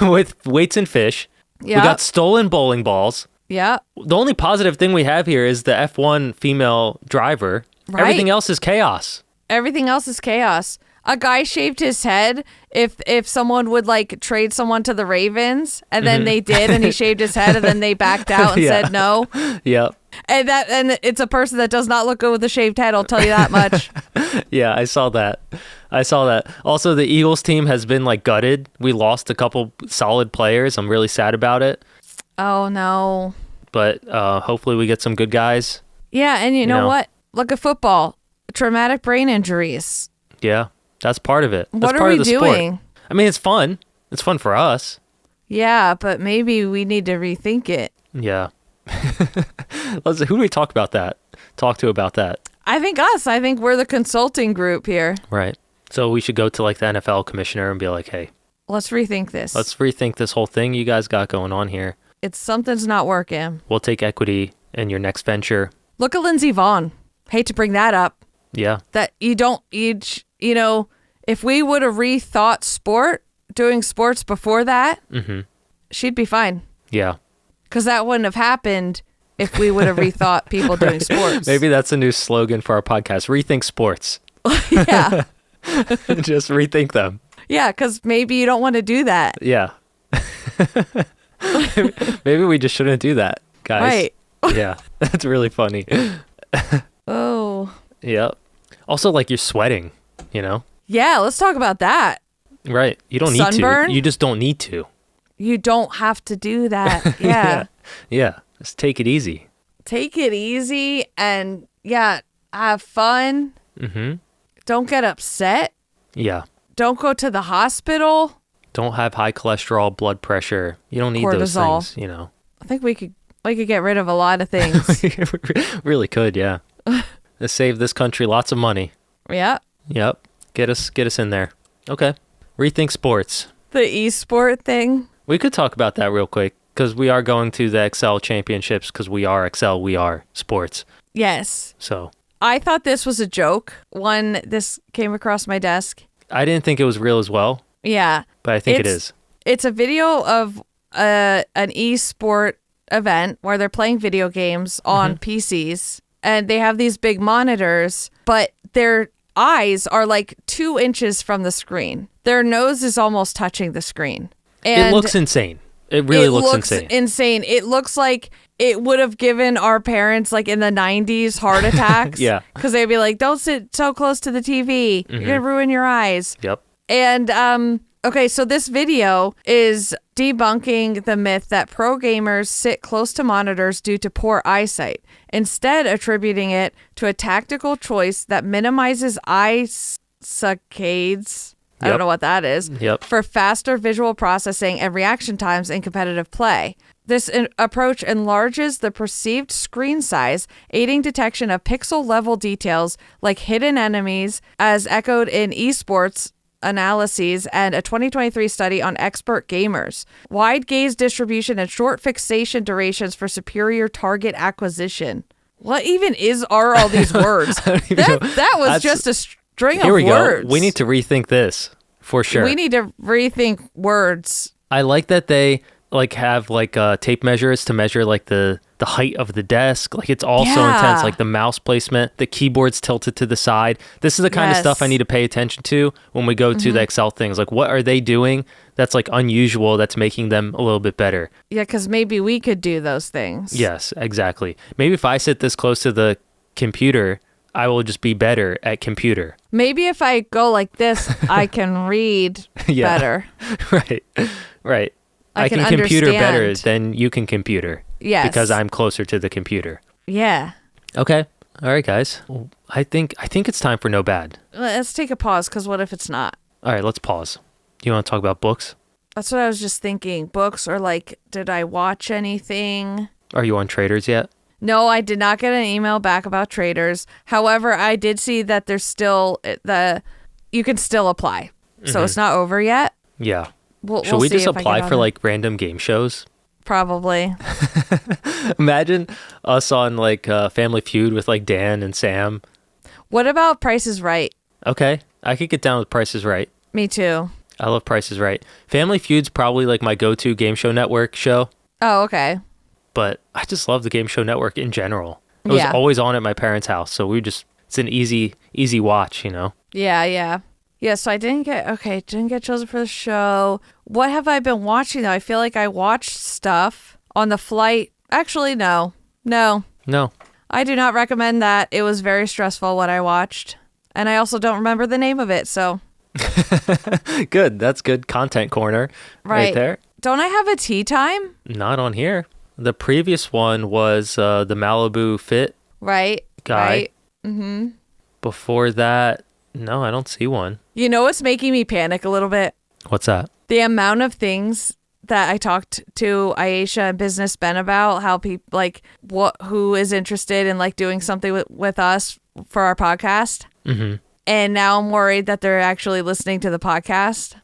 with weights and fish. Yep. We got stolen bowling balls. Yeah. The only positive thing we have here is the F1 female driver. Right. Everything else is chaos. Everything else is chaos. A guy shaved his head if someone would trade someone to the Ravens, and then they did, and he shaved his head, and then they backed out and said no. Yep. And it's a person that does not look good with a shaved head, I'll tell you that much. Yeah, I saw that. Also, the Eagles team has been gutted. We lost a couple solid players. I'm really sad about it. Oh, no. But hopefully we get some good guys. Yeah, and you know what? Look at football. Traumatic brain injuries. Yeah, that's part of it. What are we doing? I mean, it's fun. It's fun for us. Yeah, but maybe we need to rethink it. Yeah. Who do we talk to about that? I think us. I think we're the consulting group here. Right. So we should go to like the NFL commissioner and be like, hey, let's rethink this. Let's rethink this whole thing you guys got going on here. Something's not working. We'll take equity in your next venture. Look at Lindsey Vonn. Hate to bring that up. Yeah. That if we would have rethought doing sports before that, she'd be fine. Yeah. Because that wouldn't have happened if we would have rethought people doing sports. Maybe that's a new slogan for our podcast. Rethink sports. Yeah. Just rethink them. Yeah, because maybe you don't want to do that. Yeah. Maybe we just shouldn't do that, guys. Right. Yeah, that's really funny. Oh. Yep. Also, like, you're sweating, you know? Yeah, let's talk about that. Right. You don't need Sunburn? to. You just don't need to. You don't have to do that. Yeah. Yeah. Just take it easy. Take it easy and, have fun. Mm-hmm. Don't get upset. Yeah. Don't go to the hospital. Don't have high cholesterol, blood pressure. You don't need those things, you know. I think we could get rid of a lot of things. Really could, yeah. To save this country lots of money. Yeah. Yep. Get us in there. Okay. Rethink sports. The e-sport thing. We could talk about that real quick because we are going to the Excel championships because we are Excel, we are sports. Yes. So. I thought this was a joke when this came across my desk. I didn't think it was real as well. Yeah. But I think it is. It's a video of an e-sport event where they're playing video games on PCs and they have these big monitors, but their eyes are like 2 inches from the screen. Their nose is almost touching the screen. And it looks insane. It really looks insane. It looks like it would have given our parents, like in the 90s, heart attacks. Yeah. Because they'd be like, don't sit so close to the TV. You're going to ruin your eyes. Yep. And, okay, so this video is debunking the myth that pro gamers sit close to monitors due to poor eyesight, instead attributing it to a tactical choice that minimizes eye saccades. I don't know what that is. Yep. For faster visual processing and reaction times in competitive play. This approach enlarges the perceived screen size, aiding detection of pixel-level details like hidden enemies, as echoed in esports analyses and a 2023 study on expert gamers. Wide gaze distribution and short fixation durations for superior target acquisition. What even are all these words? That was just a string of words. Here we go. We need to rethink this for sure. We need to rethink words. I like that they like have like tape measures to measure like the height of the desk. Like it's all so intense, like the mouse placement, the keyboard's tilted to the side. This is the kind of stuff I need to pay attention to when we go to the Excel things. Like what are they doing that's like unusual that's making them a little bit better? Yeah, because maybe we could do those things. Yes, exactly. Maybe if I sit this close to the computer, I will just be better at computer. Maybe if I go like this, I can read better. Right. I can computer better than you can computer. Yes. Because I'm closer to the computer. Yeah. Okay. All right, guys. I think it's time for No Bad. Let's take a pause, because what if it's not? All right, let's pause. Do you want to talk about books? That's what I was just thinking. Books, or like, did I watch anything? Are you on Traitors yet? No, I did not get an email back about Traitors. However, I did see that there's still you can still apply. So it's not over yet. Yeah. Should we just apply for like random game shows? Probably. Imagine us on like Family Feud with like Dan and Sam. What about Price is Right? Okay. I could get down with Price is Right. Me too. I love Price is Right. Family Feud's probably like my go-to Game Show Network show. Oh, okay. But I just love the Game Show Network in general. It was always on at my parents' house, so it's an easy watch, you know? Yeah, so I didn't get chosen for the show. What have I been watching, though? I feel like I watched stuff on the flight. Actually, no. I do not recommend that. It was very stressful what I watched. And I also don't remember the name of it, so. Good. That's good content corner right there. Don't I have a tea time? Not on here. The previous one was the Malibu Fit guy. Right. Mm-hmm. Before that, no, I don't see one. You know what's making me panic a little bit? What's that? The amount of things that I talked to Aisha and Business Ben about, how people like who is interested in like doing something with us for our podcast. Mm-hmm. And now I'm worried that they're actually listening to the podcast.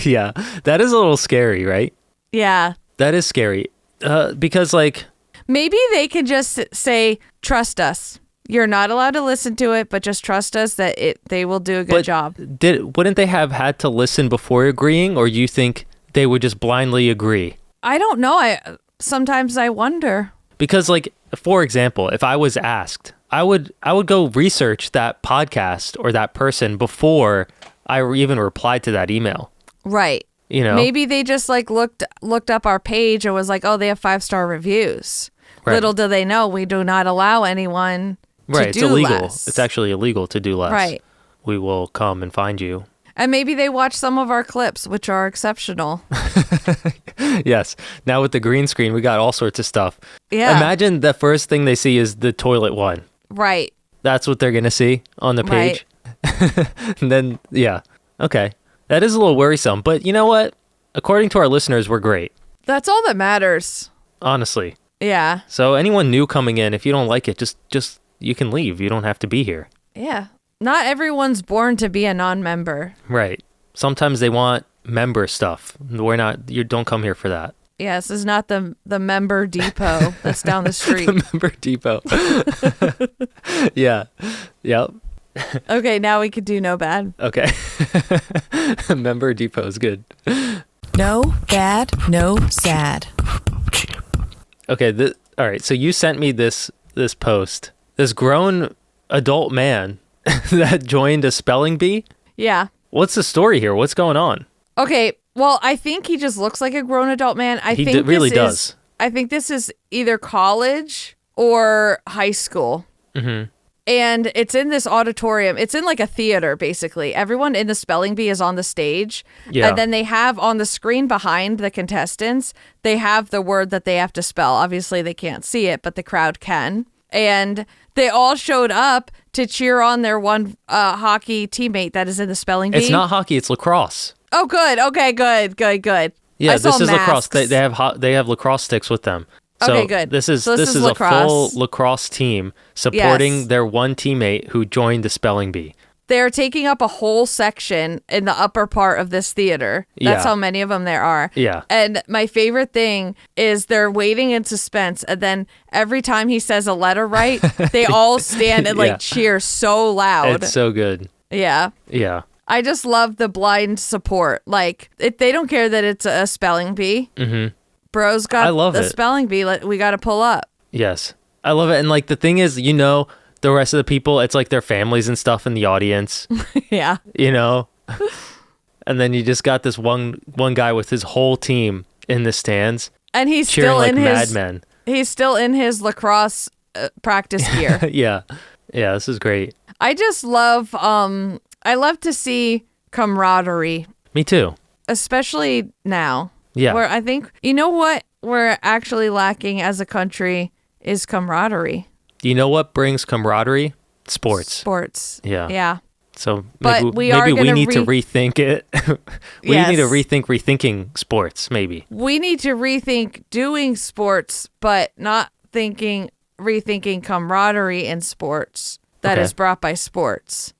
Yeah, that is a little scary, right? Yeah. That is scary. Because like... Maybe they can just say, trust us. You're not allowed to listen to it, but just trust us that they will do a good job. Wouldn't they have had to listen before agreeing, or you think they would just blindly agree? I don't know. Sometimes I wonder. Because like, for example, if I was asked, I would go research that podcast or that person before I even replied to that email. Right. You know, maybe they just like looked up our page and was like, oh, they have 5-star reviews. Right. Little do they know we do not allow anyone to it's do illegal. less. It's actually illegal to do less. Right. We will come and find you. And maybe they watch some of our clips, which are exceptional. Yes. Now with the green screen, we got all sorts of stuff. Yeah. Imagine the first thing they see is the toilet one. Right. That's what they're going to see on the page. Right. And then, yeah. Okay. That is a little worrisome. But you know what? According to our listeners, we're great. That's all that matters. Honestly. Yeah. So anyone new coming in, if you don't like it, just you can leave. You don't have to be here. Yeah. Not everyone's born to be a non-member. Right. Sometimes they want member stuff. We're not. You don't come here for that. Yeah, this is not the member depot that's down the street. The member depot. Yeah. Yep. Okay, now we could do no bad. Okay. Member depot is good. No bad, no sad. Okay. All right. So you sent me this post. This grown adult man that joined a spelling bee. Yeah. What's the story here? What's going on? Okay. Well, I think he just looks like a grown adult man. I think he really does. I think this is either college or high school. Mm-hmm. And it's in this auditorium. It's in like a theater, basically. Everyone in the spelling bee is on the stage. Yeah. And then they have on the screen behind the contestants, they have the word that they have to spell. Obviously, they can't see it, but the crowd can. And they all showed up to cheer on their one hockey teammate that is in the spelling bee. It's not hockey, it's lacrosse. Oh, good. Okay, good. Yeah, this is lacrosse. They have lacrosse sticks with them. So okay, good. This is lacrosse. A full lacrosse team supporting their one teammate who joined the spelling bee. They're taking up a whole section in the upper part of this theater. That's how many of them there are. Yeah. And my favorite thing is they're waiting in suspense. And then every time he says a letter right, they all stand and like cheer so loud. It's so good. Yeah. Yeah. I just love the blind support. Like, they don't care that it's a spelling bee. Mm-hmm. Bro's got a spelling bee. We got to pull up. Yes. I love it. And like the thing is, the rest of the people, it's like their families and stuff in the audience. Yeah. And then you just got this one guy with his whole team in the stands. And he's cheering still like in madmen. He's still in his lacrosse practice gear. Yeah. Yeah, this is great. I just love I love to see camaraderie. Me too. Especially now. Yeah. Where I think, you know what we're actually lacking as a country is camaraderie. You know what brings camaraderie? Sports. Yeah. Yeah. So but maybe we need to rethink it. We need to rethink rethinking sports, maybe. We need to rethink doing sports, but not rethinking camaraderie in sports that is brought by sports.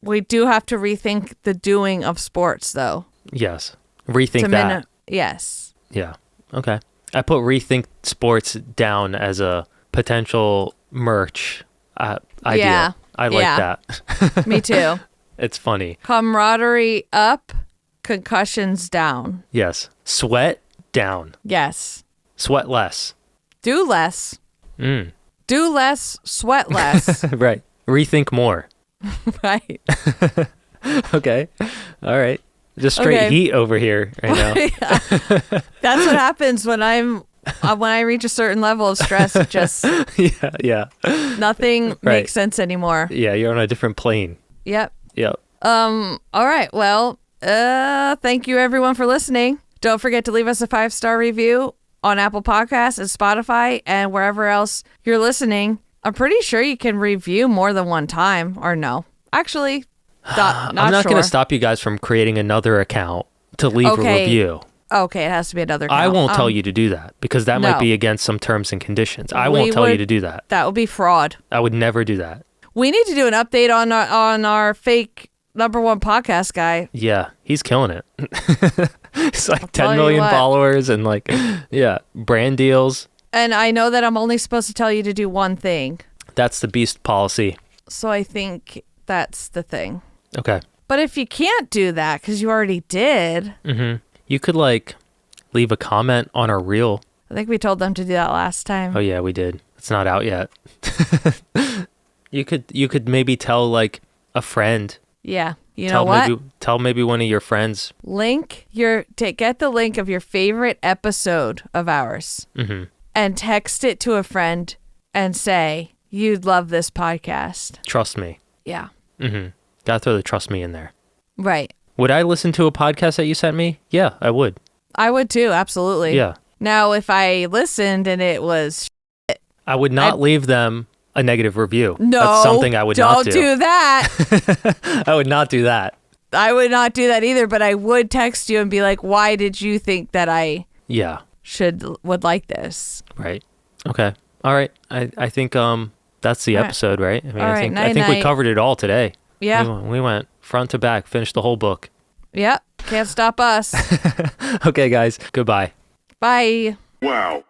We do have to rethink the doing of sports, though. Yes. Rethink that. Yes. Yeah. Okay. I put rethink sports down as a potential merch idea. Yeah. I like that. Me too. It's funny. Camaraderie up, concussions down. Yes. Sweat down. Yes. Sweat less. Do less. Do less, sweat less. Right. Rethink more. Right. Okay. All right. Just straight heat over here right now. That's what happens when I reach a certain level of stress. It just nothing makes sense anymore. Yeah, you're on a different plane. Yep. All right. Well, thank you everyone for listening. Don't forget to leave us a 5-star review on Apple Podcasts and Spotify and wherever else you're listening. I'm pretty sure you can review more than one time, or no? Actually, I'm not going to stop you guys from creating another account to leave a review. Okay, it has to be another account. I won't tell you to do that because that might be against some terms and conditions. I won't tell you to do that. That would be fraud. I would never do that. We need to do an update on our fake #1 podcast guy. Yeah, he's killing it. It's like 10 million followers and like, yeah, brand deals. And I know that I'm only supposed to tell you to do one thing. That's the beast policy. So I think that's the thing. Okay. But if you can't do that because you already did. You could like leave a comment on our reel. I think we told them to do that last time. Oh yeah, we did. It's not out yet. You could maybe tell like a friend. Yeah. You know what? Tell maybe one of your friends. Get the link of your favorite episode of ours and text it to a friend and say, you'd love this podcast. Trust me. Yeah. Gotta throw the trust me in there. Right. Would I listen to a podcast that you sent me? Yeah, I would. I would too. Absolutely. Yeah. Now, if I listened and it was shit, I would not leave them a negative review. No. That's something I would not do. Don't do that. I would not do that. I would not do that either, but I would text you and be like, why did you think that I would like this? Right. Okay. All right. I think that's the episode, right? I mean, I think we covered it all today. Yeah. We went front to back, finished the whole book. Yep. Can't stop us. Okay, guys. Goodbye. Bye. Wow.